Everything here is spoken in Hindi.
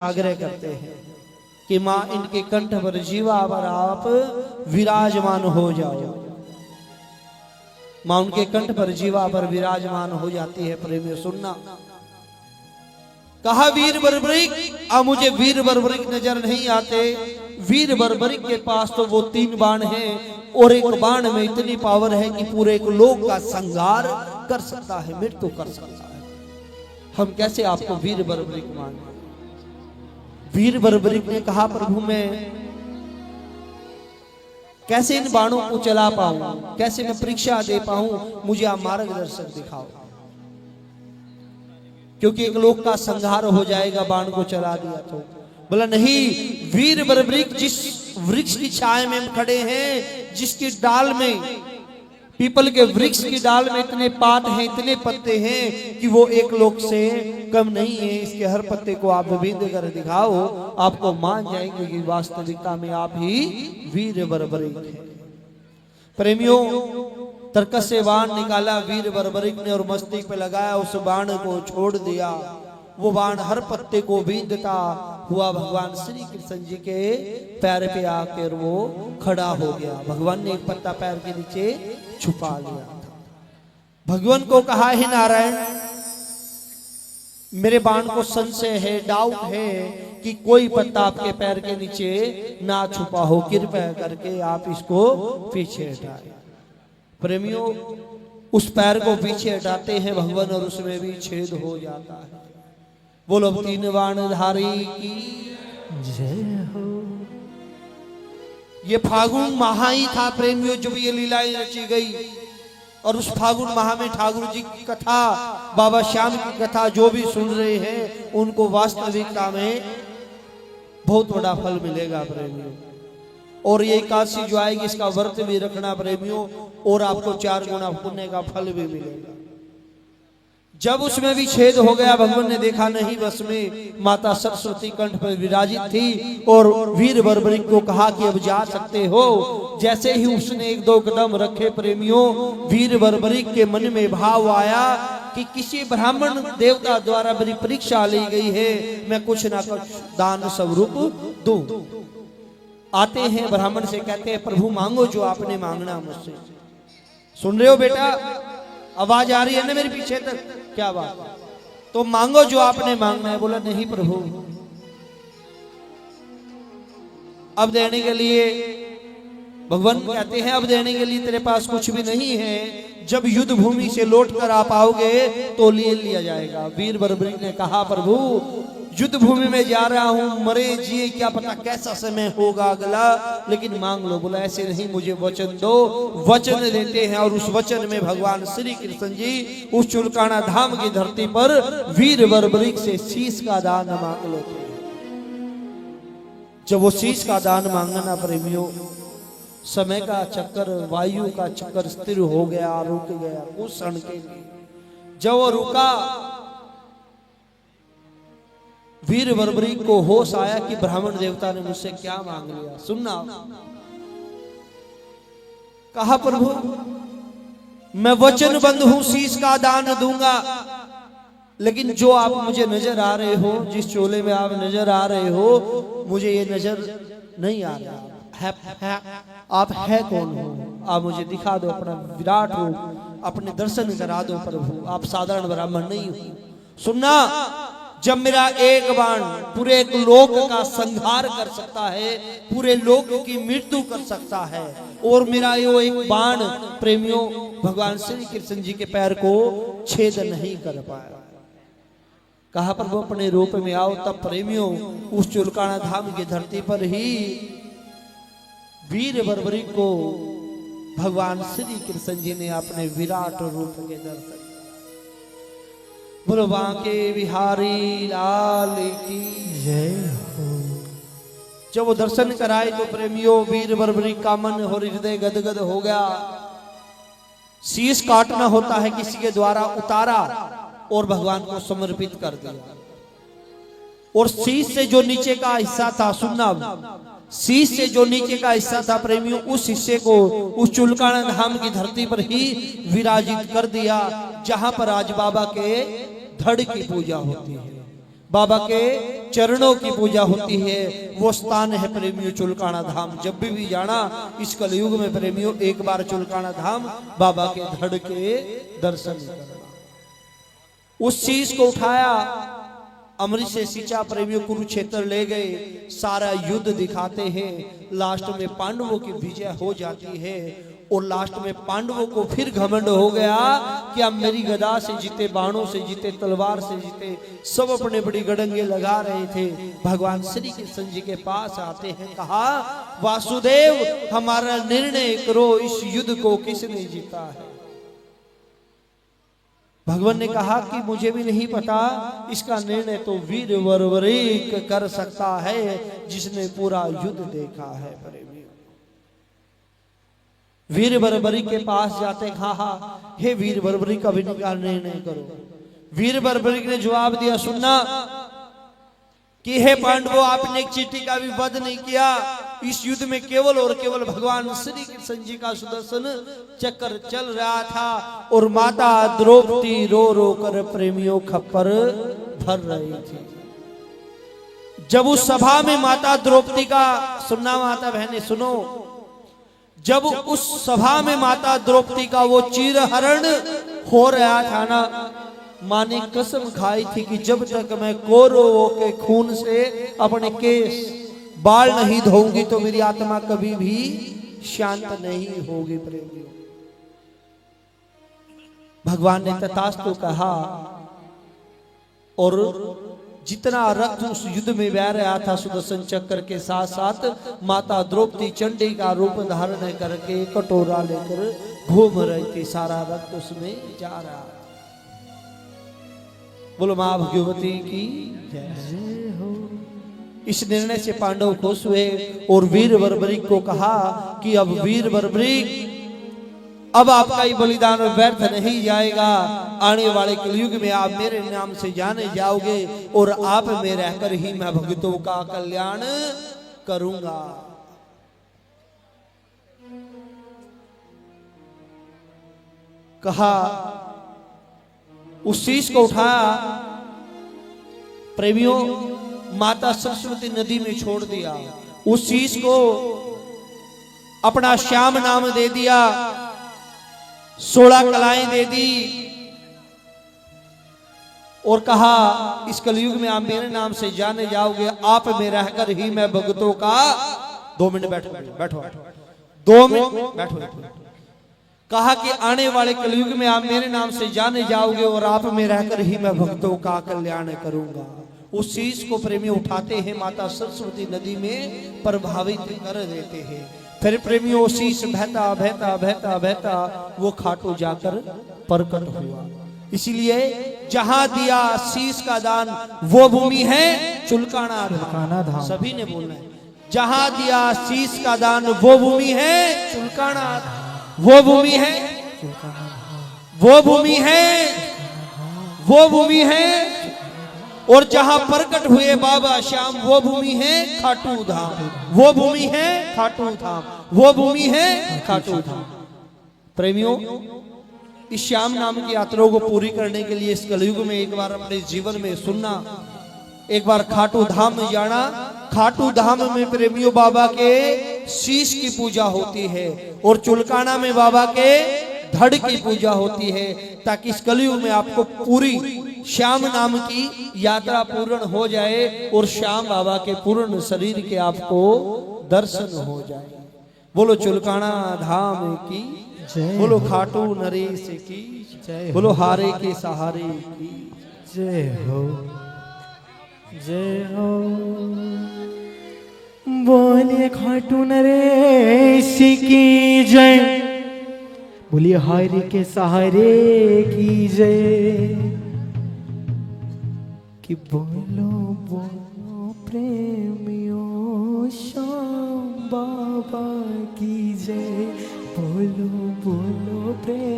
आग्रह करते हैं कि माँ इनके कंठ पर जीवा पर आप विराजमान हो जाओ। माँ उनके कंठ पर जीवा पर विराजमान हो जाती है। प्रेमियों सुनना, कहा वीर बर्बरिक, अब मुझे वीर बर्बरिक नजर नहीं आते। वीर बर्बरिक के पास तो वो 3 बाण हैं और एक बाण में इतनी पावर है कि पूरे एक लोक का संहार कर सकता है, मृत्यु कर सकता है। हम कैसे आपको वीर बर्बरिक माने? वीर बर्बरिक ने कहा प्रभु मैं कैसे इन बाणों को चला पाऊं, कैसे मैं परीक्षा दे पाऊं, मुझे आप मार्गदर्शक दिखाओ, क्योंकि एक लोक का संहार हो जाएगा बाण को चला दिया तो। बोला नहीं, वीर बर्बरिक जिस वृक्ष की छाया में हम खड़े हैं, जिसकी डाल में, पीपल के वृक्ष की डाल में इतने पात हैं, इतने पत्ते हैं कि वो एक लोक से कम नहीं है। इसके हर पत्ते को आप विभिन्न कर दिखाओ, आपको मान जाएंगे कि वास्तविकता में आप ही वीर बर्बरिक हैं। प्रेमियों, तर्कस से बाण निकाला वीर बर्बरिक ने और मस्तक पे लगाया, उस बाण को छोड़ दिया। वो बाण हर पत्ते को बींधता हुआ भगवान श्री कृष्ण जी के पैर पे आकर वो खड़ा हो गया। भगवान ने एक पत्ता पैर के नीचे छुपा लिया था। भगवान को कहा, हे नारायण, मेरे बाण को संशय है, डाउट है कि कोई पत्ता आपके पैर के नीचे ना छुपा हो, कृपया करके आप इसको पीछे हटाएं। प्रेमियों, उस पैर को पीछे हटाते हैं भगवान और उसमें भी छेद हो जाता है। बोलो 3 बाणधारी की जय हो। ये फागुन माह ही था प्रेमियों जब ये लीलाएं रची गई, और उस फागुन माह में ठाकुर जी की कथा, बाबा श्याम की कथा जो भी सुन रहे हैं उनको वास्तविकता में बहुत बड़ा फल मिलेगा प्रेमियों। और ये एकादशी जो आएगी इसका व्रत भी रखना प्रेमियों, और आपको 4 गुना पुण्य का फल भी मिलेगा। जब उसमें भी छेद हो गया, भगवान ने देखा नहीं, बस में माता सरस्वती कंठ पर विराजित थी और वीर बर्बरिक को कहा कि अब जा सकते हो। जैसे ही उसने 1-2 कदम रखे प्रेमियों, वीर बर्बरिक के मन में भाव आया कि किसी ब्राह्मण देवता द्वारा बड़ी परीक्षा ली गई है, मैं कुछ ना कुछ दान स्वरूप दूं। आते हैं ब्राह्मण से, कहते हैं प्रभु मांगो जो आपने मांगना मुझसे। सुन रहे हो बेटा, आवाज आ रही है ना मेरे पीछे तक? क्या बात? तो मांगो जो आपने मांगना है। बोला नहीं प्रभु, अब देने के लिए, भगवान कहते हैं अब देने के लिए तेरे पास कुछ भी नहीं है, जब युद्ध भूमि से लौट कर आप आओगे तो ले लिया जाएगा। वीर बर्बरिक ने कहा प्रभु युद्ध भूमि में जा रहा हूं, मरे जिए क्या पता कैसा समय होगा अगला, लेकिन मांग लो। बोला ऐसे नहीं, मुझे वचन दो। वचन देते हैं और उस वचन में भगवान श्री कृष्ण जी उस चुलकाना धाम की धरती पर वीर बर्बरिक से शीश का दान मांग लेते हैं। जब वो शीश का दान मांगना प्रेमियों, समय का चक्कर, वायु का चक्कर स्थिर हो गया, रुक गया कुछ क्षण के लिए। जब वो रुका, वीर बर्बरिक को होश आया कि ब्राह्मण देवता ने मुझसे क्या मांग लिया। सुनना, कहा प्रभु मैं वचनबद्ध हूं, शीश का दान दूंगा, लेकिन जो आप मुझे नजर आ रहे हो, जिस चोले में आप नजर आ रहे हो, मुझे ये नजर नहीं आ रहा है। आप है कौन हो? आप मुझे दिखा दो अपना विराट रूप, अपने दर्शन करा दो प्रभु, आप साधारण ब्राह्मण नहीं हो। सुनना, जब मेरा एक बाण पूरे एक लोक का संहार कर सकता है, पूरे लोक की मृत्यु कर सकता है, और मेरा ये एक बाण प्रेमियों भगवान श्री कृष्ण जी के पैर को छेद नहीं कर पाया। कहा प्रभु अपने रूप में आओ। तब प्रेमियों उस चुलकाना धाम की धरती पर ही वीर बर्बरिक को भगवान श्री कृष्ण जी ने अपने विराट रूप के दर्शन। बोलो बांके बिहारी लाल की जय हो। जब वो दर्शन कराए तो प्रेमियों वीर बर्बरिक का मन और हृदय गदगद हो गया। शीश काटना होता है किसी के द्वारा, उतारा और भगवान को समर्पित कर दिया। और शीश से जो नीचे का हिस्सा था, सुनना, शीश से जो नीचे का हिस्सा था प्रेमियों, उस हिस्से को उस चुलकाना धाम की धरती पर ही विराजित कर दिया, जहां पर आज बाबा के धड़ की पूजा होती है, बाबा के चरणों की पूजा होती है। वो स्थान है प्रेमियों चुलकाना धाम। जब भी जाना इस कलयुग में प्रेमियों, एक बार चुलकाना धाम बाबा के धड़ के दर्शन करना। उस चीज को उठाया, अमृत से सिंचा, प्रेमियों कुरुक्षेत्र ले गए, सारा युद्ध दिखाते हैं। लास्ट में पांडवों की विजय हो जाती है और लास्ट में पांडवों को फिर घमंड हो गया कि अब मेरी गदा से जीते, बाणों से जीते, तलवार से जीते, सब अपने बड़ी गड़ंगे लगा रहे थे। भगवान श्री कृष्ण जी के पास आते हैं, कहा वासुदेव हमारा निर्णय करो, इस युद्ध को किसने जीता है। भगवान ने कहा कि मुझे भी नहीं पता, इसका निर्णय तो वीर बर्बरीक कर सकता है जिसने पूरा युद्ध देखा है। वीर बर्बरीक के पास जाते, कहा हे वीर बर्बरीक का भी निर्णय करो। वीर बर्बरीक ने जवाब दिया, सुनना कि हे पांडवों, आपने एक चींटी का भी वध नहीं किया। इस युद्ध में केवल और केवल भगवान श्री कृष्ण जी का सुदर्शन चक्र चल रहा था और माता द्रौपदी रो रो कर प्रेमियों खप्पर भर रही थी। जब उस सभा में माता द्रौपदी का, सुनना माता बहने सुनो, जब उस सभा में माता द्रौपदी का वो चीरहरण हो रहा था ना, माँ ने कसम खाई थी कि जब तक मैं कौरवों के खून से अपने केस बाल नहीं धोऊंगी तो मेरी आत्मा कभी भी शांत नहीं होगी। प्रेमियों, भगवान ने तथास्तु कहा और जितना रक्त उस युद्ध में बह रहा था सुदर्शन चक्र के साथ साथ माता द्रौपदी चंडी का रूप धारण करके कटोरा लेकर घूम रही थी। सारा रक्त उसमें जा रहा था। बोलो मां भगवती की जय हो। इस निर्णय से पांडव खुश हुए और वीर बर्बरीक को कहा कि अब वीर बर्बरीक, अब आपका ये बलिदान व्यर्थ नहीं जाएगा। आने वाले कलयुग में आप मेरे नाम से जाने जाओगे और आप में रहकर ही मैं भक्तों का कल्याण करूंगा। कहा, उस शीश को उठाया, प्रेमियों माता सरस्वती नदी में छोड़ दिया। उस शीश को अपना श्याम नाम दे दिया, 16 कलाएं दे दी और कहा इस कलयुग में आप मेरे नाम से जाने जाओगे, आप में रहकर ही मैं भक्तों का 2 मिनट बैठो बैठो 2 मिनट बैठो। कहा कि आने वाले कलयुग में आप मेरे नाम से जाने जाओगे और आप में रहकर ही मैं भक्तों का कल्याण करूंगा। उस शीश को प्रेमी उठाते हैं, माता सरस्वती नदी में प्रभावित कर देते हैं। फिर प्रेमियों शीश बहता बहता बहता बहता वो खाटू जाकर प्रकट हुआ। इसीलिए जहां दिया शीश का दान वो भूमि है चुलकाना धाम। सभी ने बोलना है, जहां दिया शीश का दान वो भूमि है चुलकाना धाम। वो भूमि है, वो भूमि है, वो भूमि है। और जहां प्रकट हुए बाबा श्याम वो भूमि है खाटू धाम। वो भूमि है खाटू धाम। वो भूमि है खाटू धाम। प्रेमियों, इस श्याम नाम की यात्राओं को पूरी करने के लिए इस कलयुग में एक बार अपने जीवन में सुनना, एक बार खाटू धाम में जाना। खाटू धाम में प्रेमियों बाबा के शीश की पूजा होती है और चुलकाना में बाबा के धड़ की पूजा होती है, ताकि इस कलयुग में आपको पूरी श्याम नाम की यात्रा पूर्ण हो जाए और श्याम बाबा के पूर्ण शरीर के आपको दर्शन हो जाए। बोलो चुलकाना धाम की जय, बोलो खाटू नरेश की जय, बोलो हारे के सहारे की जय हो, जय हो। बोलिए खाटू नरेश की जय, बोलिए हारे के सहारे की जय। कि बोलो बोलो प्रेमियों श्याम बाबा की जय, बोलो बोलो प्रेम।